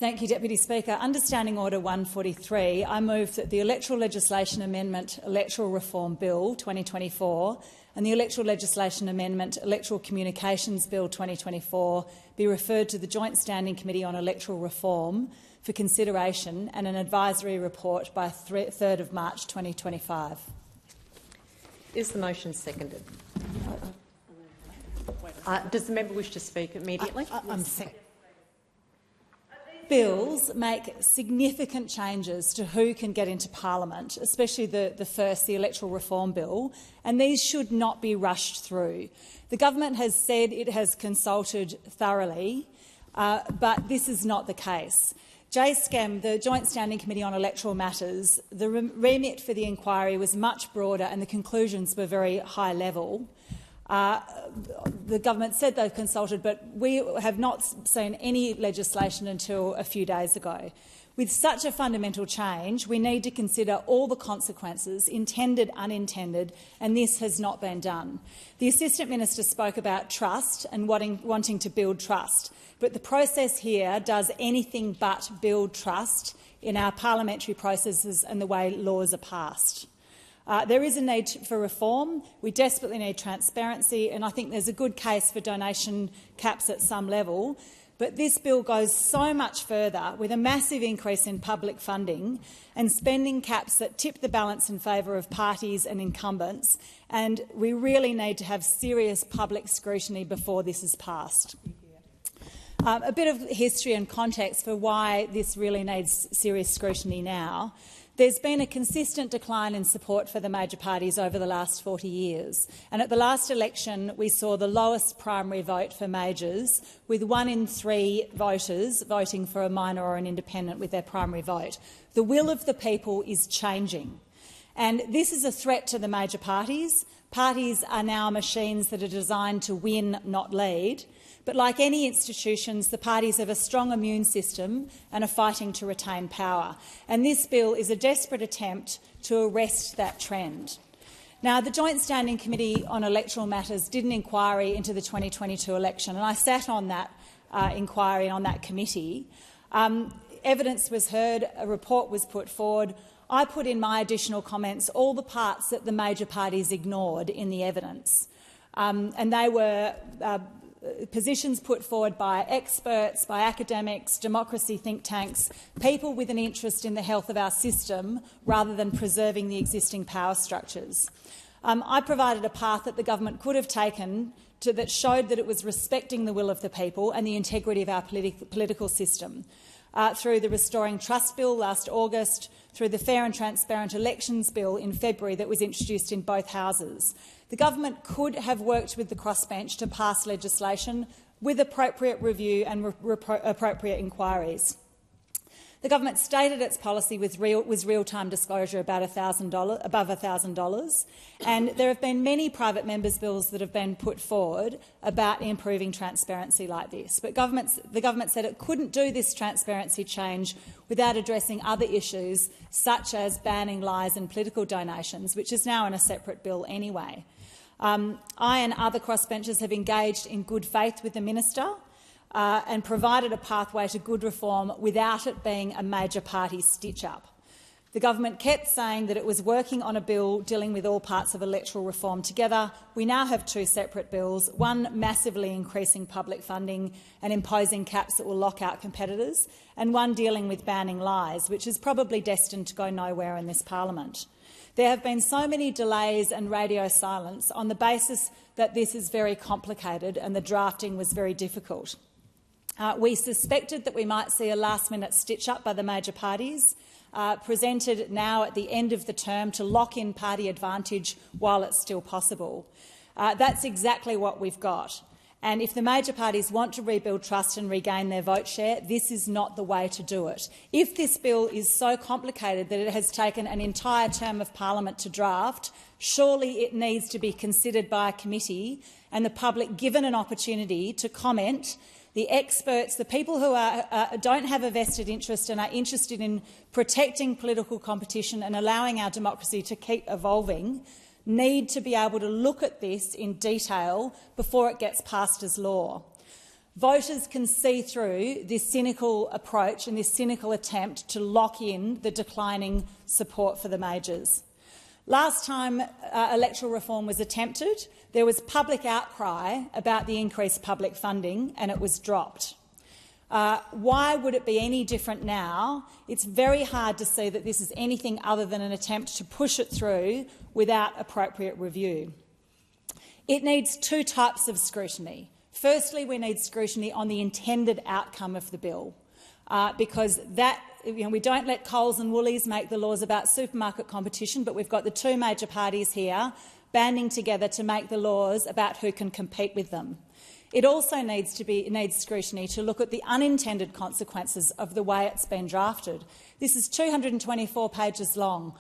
Thank you, Deputy Speaker. Understanding Order 143, I move that the Electoral Legislation Amendment Electoral Reform Bill 2024 and the Electoral Legislation Amendment Electoral Communications Bill 2024 be referred to the Joint Standing Committee on Electoral Reform for consideration and an advisory report by 3rd of March 2025. Is the motion seconded? Does the member wish to speak immediately? I'm second. Bills make significant changes to who can get into Parliament, especially the first, the Electoral Reform Bill, and these should not be rushed through. The government has said it has consulted thoroughly, but this is not the case. JSCAM, the Joint Standing Committee on Electoral Matters, the remit for the inquiry was much broader and the conclusions were very high level. The government said they've consulted, but we have not seen any legislation until a few days ago. With such a fundamental change, we need to consider all the consequences, intended, unintended, and this has not been done. The Assistant Minister spoke about trust and wanting to build trust, but the process here does anything but build trust in our parliamentary processes and the way laws are passed. There is a need for reform. We desperately need transparency, and I think there's a good case for donation caps at some level. But this bill goes so much further, with a massive increase in public funding and spending caps that tip the balance in favour of parties and incumbents, and we really need to have serious public scrutiny before this is passed. A bit of history and context for why this really needs serious scrutiny now. There's been a consistent decline in support for the major parties over the last 40 years, and at the last election we saw the lowest primary vote for majors, with 1 in 3 voters voting for a minor or an independent with their primary vote. The will of the people is changing, and this is a threat to the major parties. Parties are now machines that are designed to win, not lead. But like any institutions, the parties have a strong immune system and are fighting to retain power. And this bill is a desperate attempt to arrest that trend. Now, the Joint Standing Committee on Electoral Matters did an inquiry into the 2022 election, and I sat on that inquiry and on that committee. Evidence was heard, a report was put forward. I put in my additional comments all the parts that the major parties ignored in the evidence, and they were positions put forward by experts, by academics, democracy think tanks, people with an interest in the health of our system rather than preserving the existing power structures. I provided a path that the government could have taken that showed that it was respecting the will of the people and the integrity of our political system. Through the Restoring Trust Bill last August, through the Fair and Transparent Elections Bill in February that was introduced in both houses. The government could have worked with the crossbench to pass legislation with appropriate review and appropriate inquiries. The government stated its policy was real-time disclosure about above $1,000, and there have been many private members' bills that have been put forward about improving transparency like this. But the government said it couldn't do this transparency change without addressing other issues, such as banning lies and political donations, which is now in a separate bill anyway. I and other crossbenchers have engaged in good faith with the minister and provided a pathway to good reform without it being a major party stitch-up. The government kept saying that it was working on a bill dealing with all parts of electoral reform together. We now have 2 separate bills, one massively increasing public funding and imposing caps that will lock out competitors, and one dealing with banning lies, which is probably destined to go nowhere in this parliament. There have been so many delays and radio silence on the basis that this is very complicated and the drafting was very difficult. We suspected that we might see a last-minute stitch-up by the major parties, presented now at the end of the term to lock in party advantage while it's still possible. That's exactly what we've got. And if the major parties want to rebuild trust and regain their vote share, this is not the way to do it. If this bill is so complicated that it has taken an entire term of parliament to draft, surely it needs to be considered by a committee and the public given an opportunity to comment. The experts, the people who don't have a vested interest and are interested in protecting political competition and allowing our democracy to keep evolving, need to be able to look at this in detail before it gets passed as law. Voters can see through this cynical approach and this cynical attempt to lock in the declining support for the majors. Last time electoral reform was attempted, there was public outcry about the increased public funding and it was dropped. Why would it be any different now? It's very hard to see that this is anything other than an attempt to push it through without appropriate review. It needs two types of scrutiny. Firstly, we need scrutiny on the intended outcome of the bill, because we don't let Coles and Woolies make the laws about supermarket competition, but we've got the two major parties here banding together to make the laws about who can compete with them. It also needs scrutiny to look at the unintended consequences of the way it's been drafted. This is 224 pages long.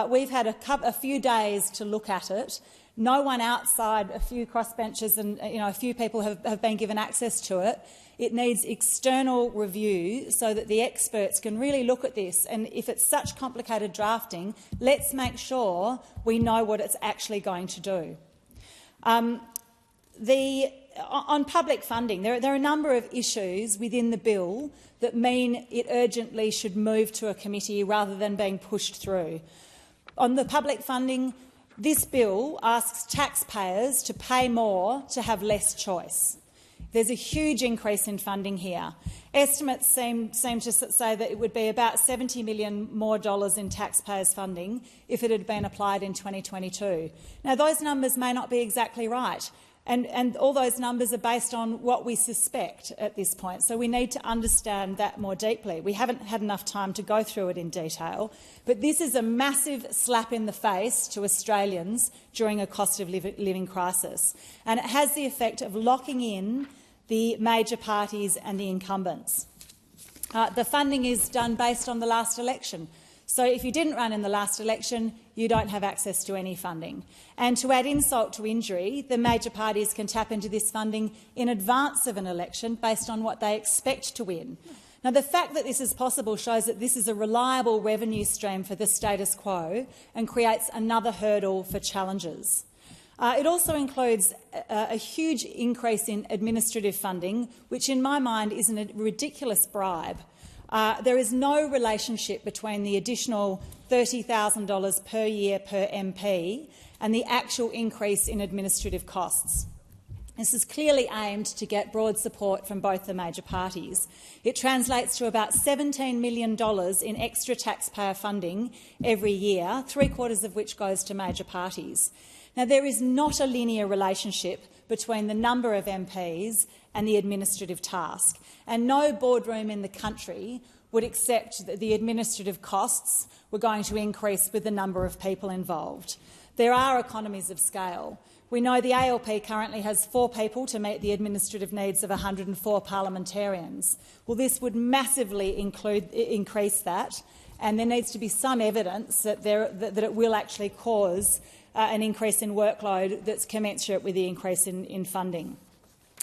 We've had a few days to look at it. No one outside a few crossbenchers and a few people have been given access to it. It needs external review so that the experts can really look at this. And if it's such complicated drafting, let's make sure we know what it's actually going to do. On public funding, there are a number of issues within the bill that mean it urgently should move to a committee rather than being pushed through. On the public funding, this bill asks taxpayers to pay more to have less choice. There's a huge increase in funding here. Estimates seem to say that it would be about $70 million more in taxpayers' funding if it had been applied in 2022. Now, those numbers may not be exactly right, and all those numbers are based on what we suspect at this point, so we need to understand that more deeply. We haven't had enough time to go through it in detail, but this is a massive slap in the face to Australians during a cost of living crisis, and it has the effect of locking in the major parties and the incumbents. The funding is done based on the last election. So if you didn't run in the last election, you don't have access to any funding. And to add insult to injury, the major parties can tap into this funding in advance of an election based on what they expect to win. Now, the fact that this is possible shows that this is a reliable revenue stream for the status quo and creates another hurdle for challengers. It also includes a huge increase in administrative funding, which in my mind is a ridiculous bribe. There is no relationship between the additional $30,000 per year per MP and the actual increase in administrative costs. This is clearly aimed to get broad support from both the major parties. It translates to about $17 million in extra taxpayer funding every year, three-quarters of which goes to major parties. Now, there is not a linear relationship between the number of MPs and the administrative task, and no boardroom in the country would accept that the administrative costs were going to increase with the number of people involved. There are economies of scale. We know the ALP currently has 4 people to meet the administrative needs of 104 parliamentarians. Well, this would massively increase that, and there needs to be some evidence that it will actually cause an increase in workload that's commensurate with the increase in funding.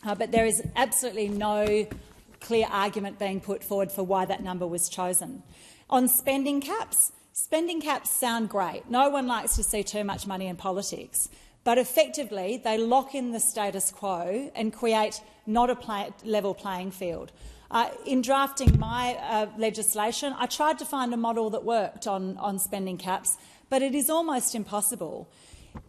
But there is absolutely no clear argument being put forward for why that number was chosen. On spending caps sound great. No one likes to see too much money in politics. But effectively, they lock in the status quo and create not a level playing field. In drafting my legislation, I tried to find a model that worked on spending caps, but it is almost impossible.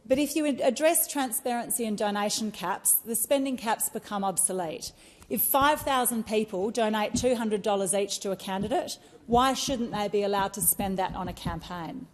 But if you address transparency and donation caps, the spending caps become obsolete. If 5,000 people donate $200 each to a candidate, why shouldn't they be allowed to spend that on a campaign?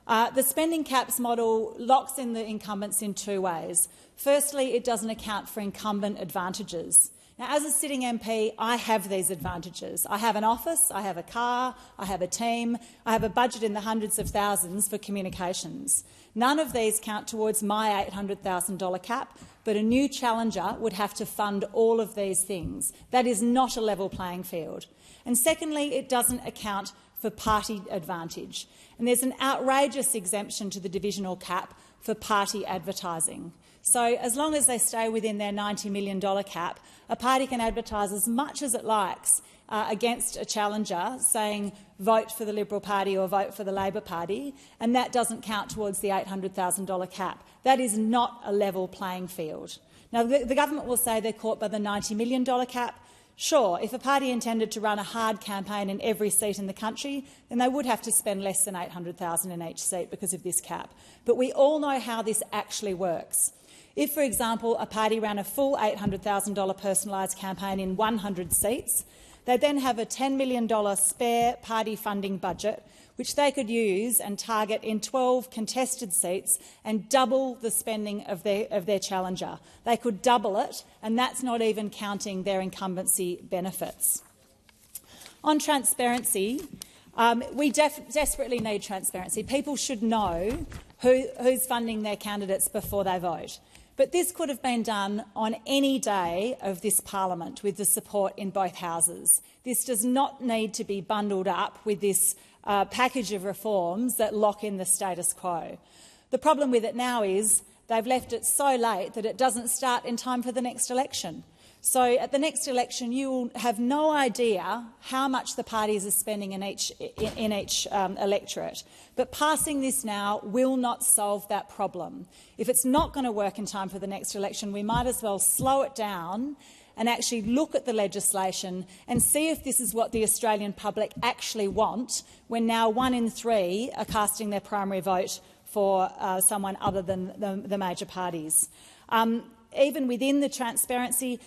The spending caps model locks in the incumbents in 2 ways. Firstly, it doesn't account for incumbent advantages. Now, as a sitting MP, I have these advantages. I have an office, I have a car, I have a team, I have a budget in the hundreds of thousands for communications. None of these count towards my $800,000 cap, but a new challenger would have to fund all of these things. That is not a level playing field. And secondly, it doesn't account for party advantage. And there's an outrageous exemption to the divisional cap for party advertising. So as long as they stay within their $90 million cap, a party can advertise as much as it likes against a challenger, saying vote for the Liberal Party or vote for the Labor Party, and that doesn't count towards the $800,000 cap. That is not a level playing field. Now, the government will say they're caught by the $90 million cap. Sure, if a party intended to run a hard campaign in every seat in the country, then they would have to spend less than $800,000 in each seat because of this cap. But we all know how this actually works. If, for example, a party ran a full $800,000 personalised campaign in 100 seats, they then have a $10 million spare party funding budget, which they could use and target in 12 contested seats and double the spending of their challenger. They could double it, and that's not even counting their incumbency benefits. On transparency, we desperately need transparency. People should know who's funding their candidates before they vote. But this could have been done on any day of this parliament with the support in both houses. This does not need to be bundled up with this package of reforms that lock in the status quo. The problem with it now is they've left it so late that it doesn't start in time for the next election. So at the next election, you will have no idea how much the parties are spending in each electorate. But passing this now will not solve that problem. If it's not going to work in time for the next election, we might as well slow it down and actually look at the legislation and see if this is what the Australian public actually want, when now 1 in 3 are casting their primary vote for someone other than the major parties. Even within the transparency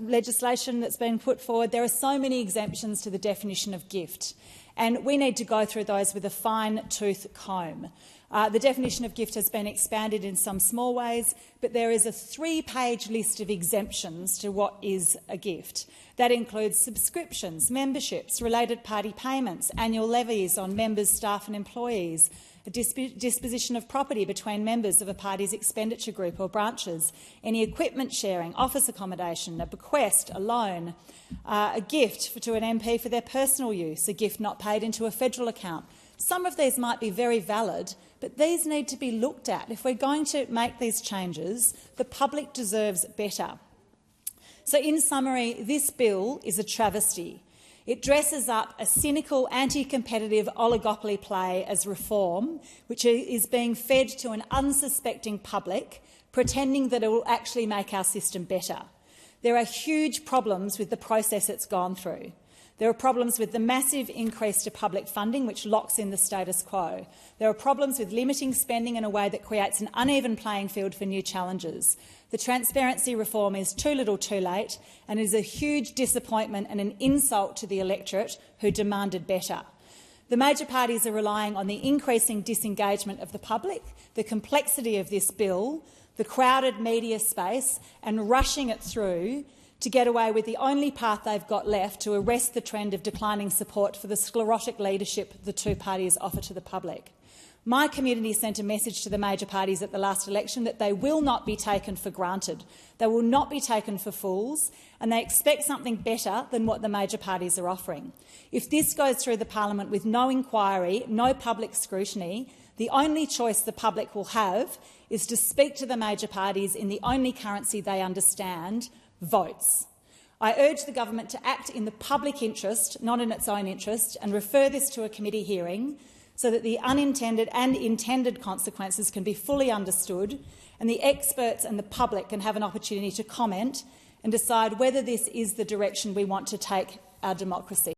legislation that's been put forward, there are so many exemptions to the definition of gift, and we need to go through those with a fine-tooth comb. The definition of gift has been expanded in some small ways, but there is a 3-page list of exemptions to what is a gift. That includes subscriptions, memberships, related party payments, annual levies on members, staff and employees, a disposition of property between members of a party's expenditure group or branches, any equipment sharing, office accommodation, a bequest, a loan, a gift to an MP for their personal use, a gift not paid into a federal account. Some of these might be very valid, but these need to be looked at. If we're going to make these changes, the public deserves better. So in summary, this bill is a travesty. It dresses up a cynical, anti-competitive oligopoly play as reform, which is being fed to an unsuspecting public, pretending that it will actually make our system better. There are huge problems with the process it's gone through. There are problems with the massive increase to public funding, which locks in the status quo. There are problems with limiting spending in a way that creates an uneven playing field for new challenges. The transparency reform is too little too late and is a huge disappointment and an insult to the electorate who demanded better. The major parties are relying on the increasing disengagement of the public, the complexity of this bill, the crowded media space and rushing it through to get away with the only path they've got left to arrest the trend of declining support for the sclerotic leadership the two parties offer to the public. My community sent a message to the major parties at the last election that they will not be taken for granted. They will not be taken for fools, and they expect something better than what the major parties are offering. If this goes through the parliament with no inquiry, no public scrutiny, the only choice the public will have is to speak to the major parties in the only currency they understand, votes. I urge the government to act in the public interest, not in its own interest, and refer this to a committee hearing so that the unintended and intended consequences can be fully understood and the experts and the public can have an opportunity to comment and decide whether this is the direction we want to take our democracy.